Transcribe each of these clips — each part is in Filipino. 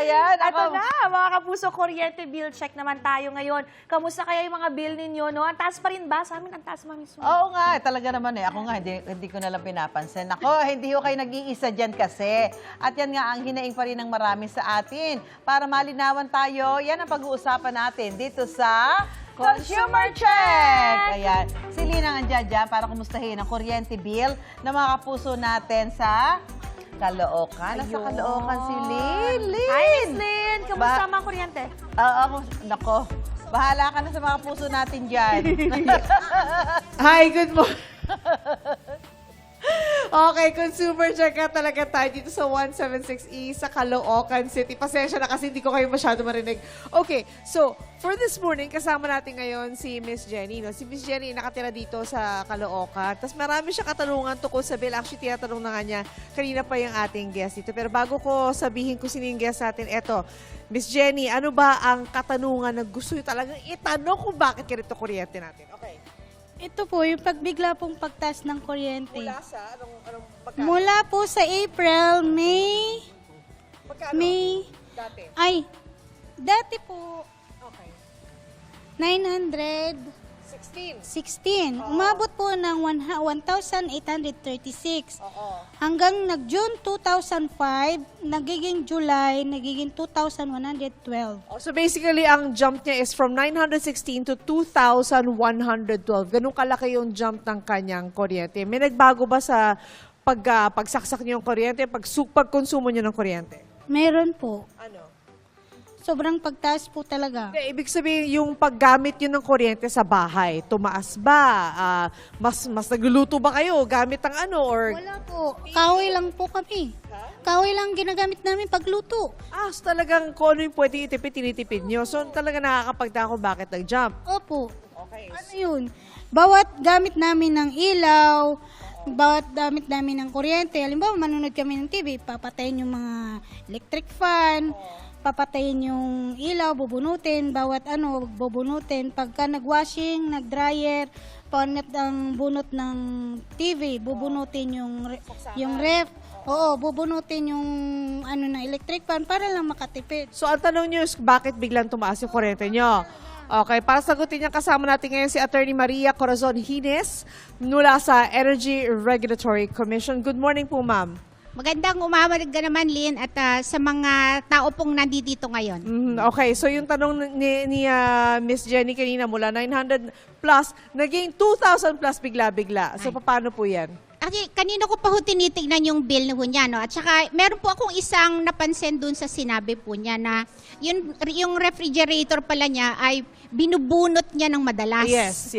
Ayan, Ito ako. na, mga kapuso, kuryente bill check naman tayo ngayon. Kamusta kaya yung mga bill ninyo, no? Ang taas pa rin ba? Sa amin, ang taas, Mami Su. Oo nga, talaga naman eh. Ako nga, hindi ko nalang pinapansin. Ako, hindi ko kayo nag-iisa dyan kasi. At yan nga ang hinaing pa rin ng marami sa atin. Para malinawan tayo, yan ang pag-uusapan natin dito sa Consumer Check! Ayan, si Lina ang dyan para kumustahin ang kuryente bill na mga kapuso natin sa Caloocan. Nasa Ayun. Caloocan si Lynn. Hi, Miss Lynn! Kamusta ang mga kuryente? Oo, nako. Bahala ka na sa mga puso natin dyan. Hi, good morning. Okay, Consumer Check ka talaga tayo dito sa 176E sa Caloocan City. Pasensya na kasi hindi ko kayo masyado marinig. Okay, so for this morning, kasama natin ngayon si Miss Jenny. No? Si Miss Jenny nakatira dito sa Caloocan. Tapos marami siya katanungan tungkol sa bill. Actually, tinatanong na nga niya kanina pa yung ating guest dito. Pero bago ko sabihin kung sino yung guest natin, eto, Miss Jenny, ano ba ang katanungan na gusto nyo talagang itanong kung bakit ganito kuryente natin? Okay. Ito po, yung pagbigla pong pagtaas ng kuryente. Mula sa anong magkano? Mula po sa April, May, Magkano? May, Dati. ay, dati po, Okay. 916. Umabot po ng 1,836. Oo. Hanggang nag-June 2005, nagiging July, nagiging 2,112. Oh, so basically, ang jump niya is from 916 to 2,112. Ganun kalaki yung jump ng kanyang kuryente. May nagbago ba sa pagsaksak niyo ng kuryente, pagkonsumo niyo ng kuryente? Meron po. Ano? Sobrang pagtaas po talaga. Ibig sabihin, yung paggamit niyo ng kuryente sa bahay, tumaas ba? Mas nagluluto ba kayo gamit ang ano? Or... Wala po. Kahoy lang po kami. Kahoy lang ginagamit namin pagluto. So talagang kung ano yung pwede itipid, tinitipid niyo. So talaga nakakapagtaka bakit nag-jump. Opo. Okay. Ano yun? Bawat gamit namin ng ilaw, bawat gamit namin ng kuryente, halimbawa manunod kami ng TV, papatayin yung mga electric fan, papatayin yung ilaw, bubunutin, bawat ano, bubunutin. Pagka nag-washing, nag-dryer, panit ang bunot ng TV, bubunutin yung ref. Oo, bubunutin yung ano na electric fan para lang makatipid. So ang tanong niyo is bakit biglang tumaas yung kuryente niyo? Okay, para sagutin niya kasama natin ngayon si Attorney Maria Corazon Hines mula sa Energy Regulatory Commission. Good morning po, ma'am. Magandang umawalag ka naman, Lynn, at sa mga tao pong nandito ngayon. Okay, so yung tanong ni Miss Jenny kanina mula 900 plus, naging 2,000 plus bigla-bigla. So paano po yan? Kanino ko pa ho tinitignan yung bill niya, no? At saka, meron po akong isang napansin dun sa sinabi po niya na yung refrigerator pala niya ay binubunot niya ng madalas. Yes.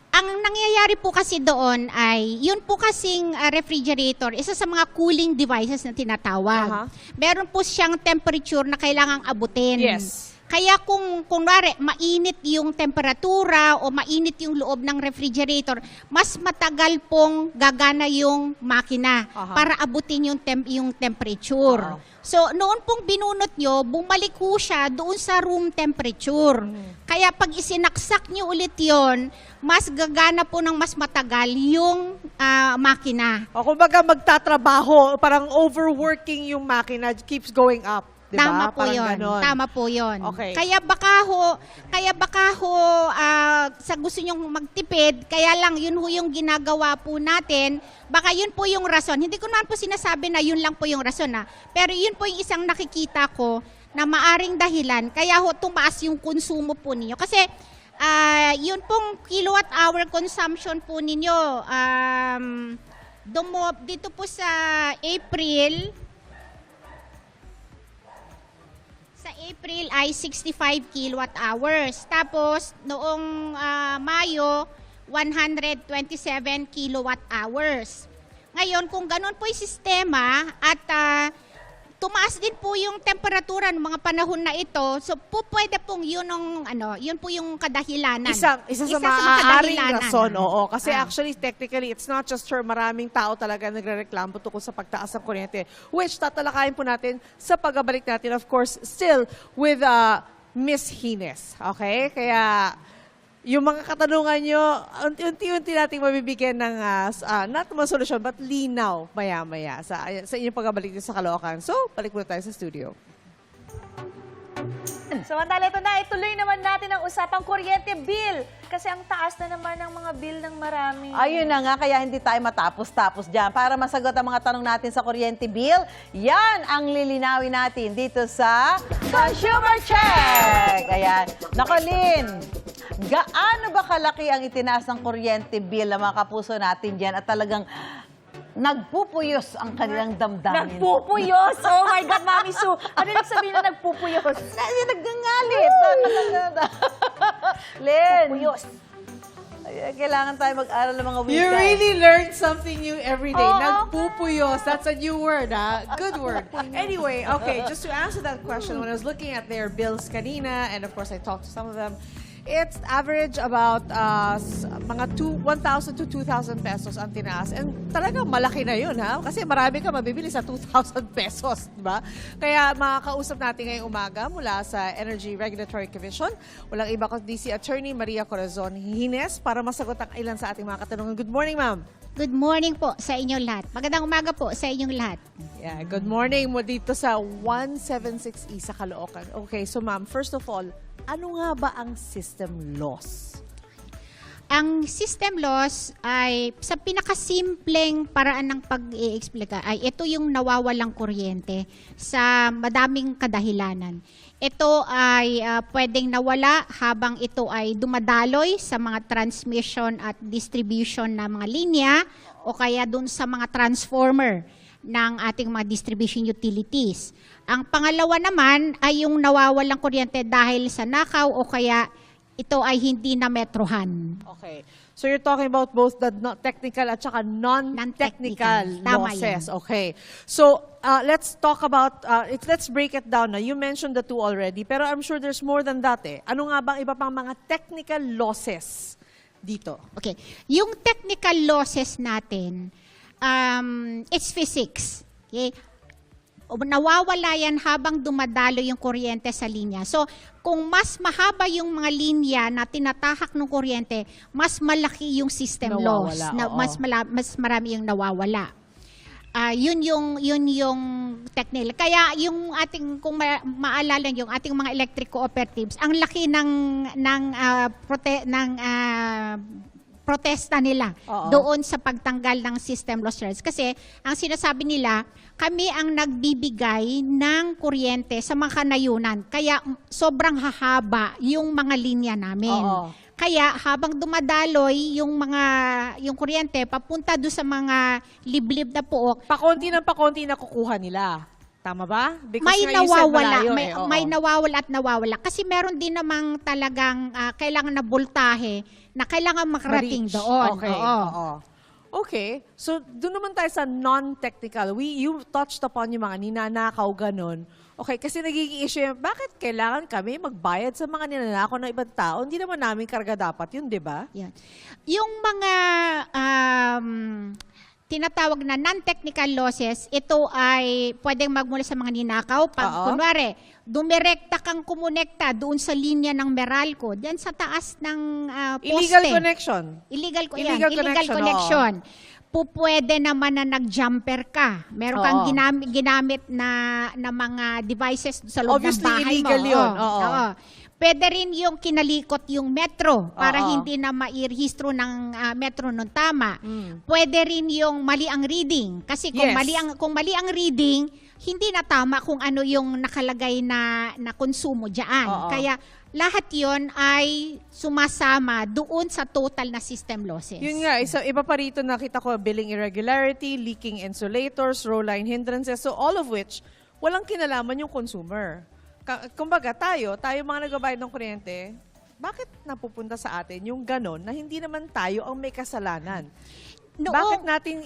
Ang nangyayari po kasi doon ay, yun po kasing refrigerator, isa sa mga cooling devices na tinatawag. Meron po siyang temperature na kailangang abutin. Yes. Kaya kung kunwari, mainit yung temperatura o mainit yung loob ng refrigerator, mas matagal pong gagana yung makina para abutin yung temperature. So, noon pong binunot nyo, bumalik ho siya doon sa room temperature. Kaya pag isinaksak nyo ulit yon, mas gagana po ng mas matagal yung makina. O kumbaga magtatrabaho, parang overworking yung makina, keeps going up. Diba? Tama po Parang yun. ganon. Tama po yun. Okay. Kaya baka ho, sa gusto nyong magtipid, kaya lang yun ho yung ginagawa po natin, baka yun po yung rason. Hindi ko naman po sinasabi na yun lang po yung rason. Pero yun po yung isang nakikita ko na maaring dahilan, kaya ho tumaas yung konsumo po ninyo. Kasi yun pong kilowatt hour consumption po ninyo, dito po sa April ay 65 kilowatt hours. Tapos, noong Mayo, 127 kilowatt hours. Ngayon, kung ganun po yung sistema at tumaas din po yung temperatura ng mga panahon na ito, so po pwede pong yun po yung kadahilanan. Isa sa maaaring rason, oo. Kasi actually, technically, it's not just her. Maraming tao talaga nagre-reklamo tungkol sa pagtaas ng kuryente, which tatalakayin po natin sa pagbabalik natin, of course, still with Miss Hines. Okay? Kaya, yung mga katanungan nyo, unti-unti nating mabibigyan ng, not naman solusyon, but linaw maya-maya sa inyong pagbabalik sa Caloocan. So, balik muna tayo sa studio. Samantala, ito na, ituloy naman natin ang usapang kuryente bill. Kasi ang taas na naman ng mga bill ng marami. Ayun na nga, kaya hindi tayo matapos-tapos dyan. Para masagot ang mga tanong natin sa kuryente bill, yan ang lilinawin natin dito sa Consumer Check! Ayan. Nako, Lynn, gaano ba kalaki ang itinaas ng kuryente bill ng mga kapuso natin dyan at talagang nagpupuyos ang kanilang damdamin? Nagpupuyos! Oh my God, Mami Sue! Ano yung sabihin na nagpupuyos? Nagngangalit! Lynn! Puyos. Ay, kailangan tayo mag-aral ng mga wika. You really learn something new every day. Oo. Nagpupuyos. That's a new word, ah. Good word. Anyway, okay, just to answer that question, when I was looking at their bills kanina, and of course I talked to some of them, it's average about mga 1,000 to 2,000 pesos ang tinaas. And talagang malaki na yun, ha? Kasi marami ka mabibili sa 2,000 pesos, di ba? Kaya makakausap natin ngayong umaga mula sa Energy Regulatory Commission. Walang iba kundi si Attorney Maria Corazon Hines para masagot ang ilan sa ating mga katanungan. Good morning, ma'am. Good morning po sa inyong lahat. Magandang umaga po sa inyong lahat. Yeah, good morning mo dito sa 176E sa Caloocan. Okay, so ma'am, first of all, ano nga ba ang system loss? Ang system loss ay sa pinakasimpleng paraan ng pag-i-explika ay ito yung nawawalang kuryente sa madaming kadahilanan. Ito ay pwedeng nawala habang ito ay dumadaloy sa mga transmission at distribution na mga linya o kaya dun sa mga transformer ng ating mga distribution utilities. Ang pangalawa naman ay yung nawawalang kuryente dahil sa nakaw o kaya ito ay hindi na metrohan. Okay. So you're talking about both the technical at saka non-technical Non-technical. Tama losses. yan. Okay. So let's talk about, let's break it down na. You mentioned the two already, pero I'm sure there's more than that eh. Ano nga bang iba pang mga technical losses dito? Okay. Yung technical losses natin, it's physics. Okay? Nawawala yan habang dumadalo yung kuryente sa linya. So, kung mas mahaba yung mga linya na tinatahak ng kuryente, mas malaki yung system loss. Nawawala, oo. Mas marami yung nawawala. Yun yung technical. Kaya yung ating, kung maalala yung ating mga electric cooperatives, ang laki ng protesta nila Oo. doon sa pagtanggal ng system loss rates. Kasi ang sinasabi nila, kami ang nagbibigay ng kuryente sa mga kanayunan. Kaya sobrang hahaba yung mga linya namin. Oo. Kaya habang dumadaloy yung kuryente papunta doon sa mga liblib na puok, Pakonti ng pakonti na kukuha nila. Tama ba? Because may nga you said nawawala, malayo oo. may nawawala at nawawala. Kasi meron din namang talagang kailangan na voltahe na kailangan makarating Ma-reach. doon. Okay. Oo. Oo. Okay. So, doon naman tayo sa non-technical. You touched upon yung mga ninanakaw ganun. Okay, kasi nagiging issue yung, bakit kailangan kami magbayad sa mga ninanakaw ng ibang tao? Hindi naman namin karga dapat yun, di ba? Yan. Yung mga tinatawag na non-technical losses, ito ay pwedeng magmula sa mga ninakaw. Pag, Oo. kunwari, dumirekta kang kumonekta doon sa linya ng Meralco, diyan sa taas ng poste. Illegal connection. Illegal Illegal connection, connection. Pupwede naman na nag-jumper ka. Meron kang Oo. ginamit na mga devices sa loob Obviously, ng bahay illegal mo. yun. Oo. Oo. Oo. Pwede rin yung kinalikot yung metro para Oo. hindi na mairehistro ng metro nun tama. Mm. Pwede rin yung mali ang reading. Kasi kung, Yes. kung mali ang reading, hindi na tama kung ano yung nakalagay na konsumo dyan. Oo. Kaya lahat yon ay sumasama doon sa total na system losses. Yun nga, iba pa rito nakita ko, billing irregularity, leaking insulators, row line hindrances, so all of which, walang kinalaman yung consumer. Kumbaga, tayo mga nagbabayad ng kuryente, bakit napupunta sa atin yung ganon na hindi naman tayo ang may kasalanan? Bakit natin,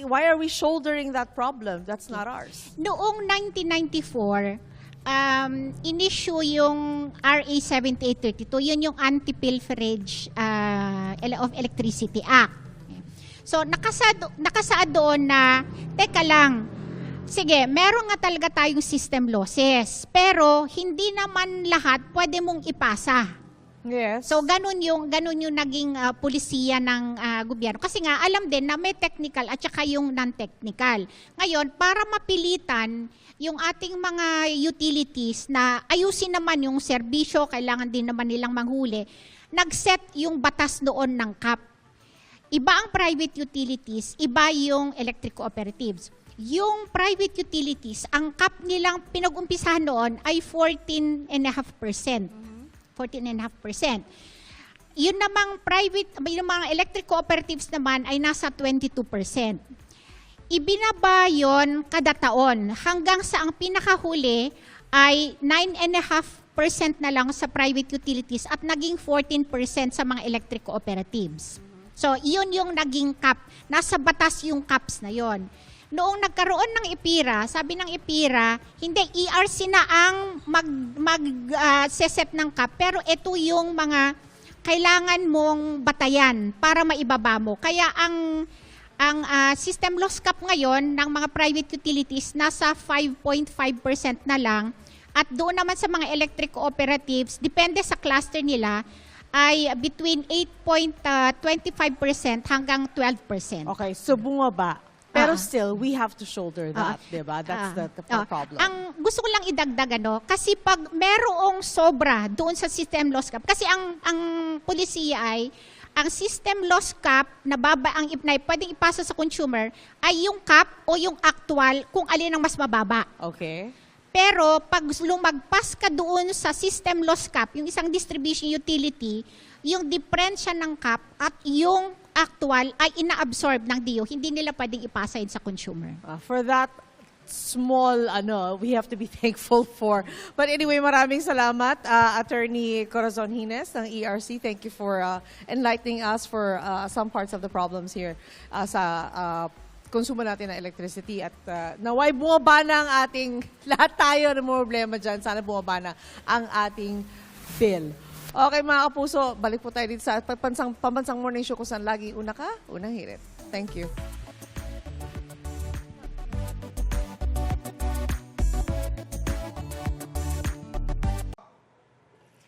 why are we shouldering that problem? That's not ours. Noong 1994, in-issue yung RA 7832, yun yung Anti-Pilferage of Electricity Act. So, nakasaad doon na, teka lang, sige, meron nga talaga tayong system losses, pero hindi naman lahat pwede mong ipasa. Yes. So ganun yung naging pulisiya ng gobyerno. Kasi nga alam din na may technical at saka yung non-technical. Ngayon, para mapilitan yung ating mga utilities na ayusin naman yung serbisyo, kailangan din naman nilang manghuli, nag-set yung batas noon ng CAP. Iba ang private utilities, iba yung electric cooperatives. Yung private utilities, ang cap nilang pinag-umpisahan noon ay 14.5%. 14.5%. Yun namang yung mga electric cooperatives naman ay nasa 22%. Ibinaba yon kada taon hanggang sa ang pinakahuli ay 9.5% na lang sa private utilities at naging 14% sa mga electric cooperatives. So, yun yung naging cap. Nasa batas yung caps na yon. Noong nagkaroon ng IPIRA, sabi ng IPIRA, hindi, ERC na ang mag-set ng cap, pero ito yung mga kailangan mong batayan para maibaba mo. Kaya ang system loss cap ngayon ng mga private utilities nasa 5.5% na lang, at doon naman sa mga electric cooperatives, depende sa cluster nila, ay between 8.25% hanggang 12%. Okay, so bumaba. Pero still, we have to shoulder that, diba? That's the problem. Ang gusto ko lang idagdag, kasi pag merong sobra doon sa system loss cap, kasi ang polisiya ay, ang system loss cap na pwedeng ipasa sa consumer ay yung cap o yung actual kung alin ang mas mababa. Okay. Pero pag lumagpas ka doon sa system loss cap, yung isang distribution utility, yung diferensya ng cap at yung actual ay ina-absorb ng DO. Hindi nila pwedeng ipasa yun sa consumer. For that small, we have to be thankful for. But anyway, maraming salamat, Attorney Corazon Hines ng ERC. Thank you for enlightening us for some parts of the problems here sa konsumo natin ng electricity. At naway bumaba na ang ating, lahat tayo na problema dyan. Sana bumaba na ang ating bill. Okay mga kapuso, balik po tayo dito sa Pambansang Morning Show kung saan lagi una ka, unang hirit. Thank you.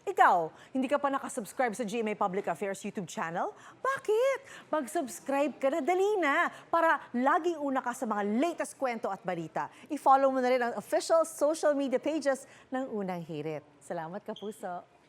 Ikaw, hindi ka pa nakasubscribe sa GMA Public Affairs YouTube channel? Bakit? Mag-subscribe ka na, dali na, para laging una ka sa mga latest kwento at balita. I-follow mo na rin ang official social media pages ng Unang Hirit. Salamat, Kapuso.